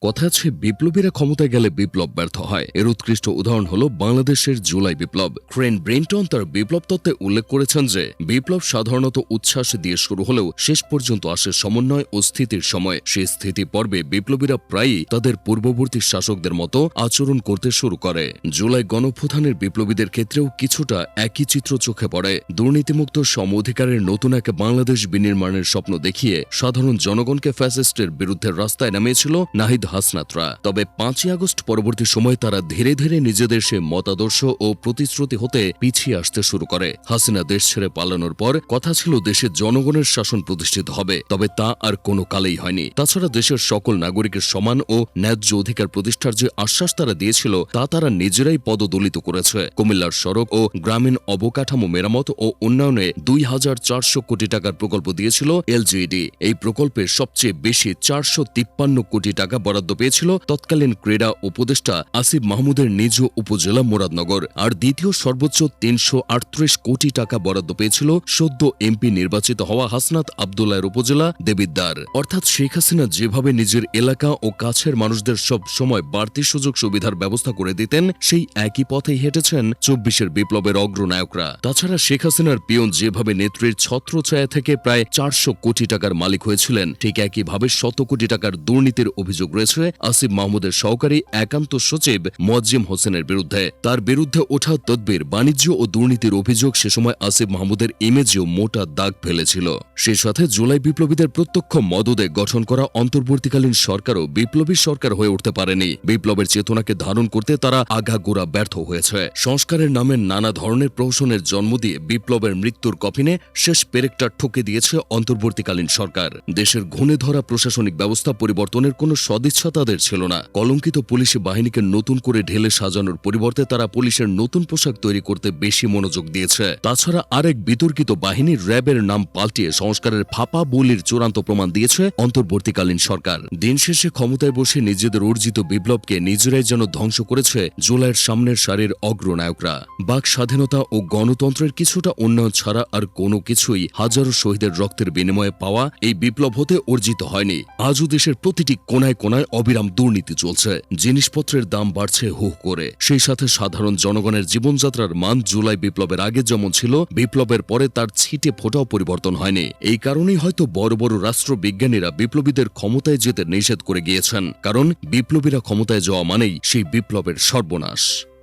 কথা আছে বিপ্লবীরা ক্ষমতায় গেলে বিপ্লব ব্যর্থ হয়। এর উৎকৃষ্ট উদাহরণ হল বাংলাদেশের জুলাই বিপ্লব। ক্রেন ব্রেন্টন তার বিপ্লব তত্ত্বে উল্লেখ করেছেন যে বিপ্লব সাধারণত উচ্ছ্বাস দিয়ে শুরু হলেও শেষ পর্যন্ত আসে সমন্বয় ও স্থিতির সময়। সেই স্থিতি পর্বে বিপ্লবীরা প্রায়ই তাদের পূর্ববর্তী শাসকদের মতো আচরণ করতে শুরু করে। জুলাই গণঅভ্যুত্থানের বিপ্লবীদের ক্ষেত্রেও কিছুটা একই চিত্র চোখে পড়ে। দুর্নীতিমুক্ত সম অধিকারের নতুন এক বাংলাদেশ বিনির্মাণের স্বপ্ন দেখিয়ে সাধারণ জনগণকে ফ্যাসিস্টের বিরুদ্ধে রাস্তায় নামিয়েছিল নাহিদ হাসনাতরা। তবে 5ই আগস্ট পরবর্তী সময় তারা ধীরে ধীরে নিজেদের সে মতাদর্শ ও প্রতিশ্রুতি হতে পিছিয়ে আসতে শুরু করে। হাসিনা দেশ ছেড়ে পালানোর পর কথা ছিল দেশে জনগণের শাসন প্রতিষ্ঠিত হবে, তবে তা আর কোনো কালেই হয়নি। তাছাড়া দেশের সকল নাগরিকের সমান ও ন্যায্য অধিকার প্রতিষ্ঠার যে আশ্বাস তারা দিয়েছিল তা তারা নিজেরাই পদদলিত করেছে। কুমিল্লার সড়ক ও গ্রামীণ অবকাঠামো মেরামত ও উন্নয়নে 2400 কোটি টাকার প্রকল্প দিয়েছিল এলজিইডি। এই প্রকল্পে সবচেয়ে বেশি 453 কোটি টাকা বরাদ্দ পেয়েছিল তৎকালীন ক্রীড়া উপদেষ্টা আসিফ মাহমুদের নিজ উপজেলা মুরাদনগর। আর দ্বিতীয় সর্বোচ্চ 338 কোটি টাকা বরাদ্দ পেয়েছিল সদ্য এমপি নির্বাচিত হওয়া হাসনাত আব্দুল্লাহর উপজেলা দেবিদ্বার। অর্থাৎ শেখ হাসিনা যেভাবে নিজের এলাকা ও কাছের মানুষদের সব সময় বাড়তি সুযোগ সুবিধার ব্যবস্থা করে দিতেন, সেই একই পথেই হেঁটেছেন 24-এর বিপ্লবের অগ্রনায়করা। তাছাড়া শেখ হাসিনার পিয়ন যেভাবে নেত্রীর ছত্রছায়া থেকে প্রায় 400 কোটি টাকার মালিক হয়েছিলেন, ঠিক একইভাবে 100 কোটি টাকার দুর্নীতির অভিযোগ রয়েছে আসিফ মাহমুদের সহকারী একান্ত সচিব মোয়াজ্জেম হোসেনের বিরুদ্ধে। তার বিরুদ্ধে ওঠা তদবির, বাণিজ্য ও দুর্নীতির অভিযোগ সে সময় আসিফ মাহমুদের ইমেজেও মোটা দাগ ফেলেছিল। সেই সাথে জুলাই বিপ্লবীদের প্রত্যক্ষ মদদে গঠন করা অন্তর্বর্তীকালীন সরকারও বিপ্লবী সরকার হয়ে উঠতে পারেনি। বিপ্লবের চেতনাকে ধারণ করতে তারা আগাগোড়া ব্যর্থ হয়েছে। সংস্কারের নামে নানা ধরনের প্রহসনের জন্ম দিয়ে বিপ্লবের মৃত্যুর কফিনে শেষ পেরেকটা ঠুকে দিয়েছে অন্তর্বর্তীকালীন সরকার। দেশের ঘুণে ধরা প্রশাসনিক ব্যবস্থা পরিবর্তনের কোনো সদিচ্ছা তাদের ছিল না। কলঙ্কিত পুলিশি বাহিনীকে নতুন করে ঢেলে সাজানোর পরিবর্তে তারা পুলিশের নতুন পোশাক তৈরি করতে বেশি মনোযোগ দিয়েছে। তাছাড়া আরেক বিতর্কিত বাহিনী র্যাবের নাম পাল্টিয়ে সংস্কারের ফাঁপা বলির চূড়ান্ত প্রমাণ দিয়েছে অন্তর্বর্তীকালীন সরকার। দিন শেষে ক্ষমতায় বসে নিজেদের অর্জিত বিপ্লবকে নিজেরাই যেন ধ্বংস করেছে জুলাইয়ের সামনের সারির অগ্রনায়করা। বাক স্বাধীনতা ও গণতন্ত্রের কিছুটা উন্নয়ন ছাড়া আর কোনো কিছুই হাজারো শহীদের রক্তের বিনিময়ে পাওয়া এই বিপ্লব হতে অর্জিত হয়নি। আজও দেশের প্রতিটি কোনায় কোনায় অবিরাম দুর্নীতি চলছে। জিনিসপত্রের দাম বাড়ছে হু করে। সেই সাথে সাধারণ জনগণের জীবনযাত্রার মান জুলাই বিপ্লবের আগে যেমন ছিল, বিপ্লবের পরে তার ছিটে ফোটাও পরিবর্তন হয়নি। এই কারণেই হয়তো বড় বড় রাষ্ট্রবিজ্ঞানীরা বিপ্লবীদের ক্ষমতায় যেতে নিষেধ করে গিয়েছেন, কারণ বিপ্লবীরা ক্ষমতায় যাওয়া মানেই সেই বিপ্লবের সর্বনাশ।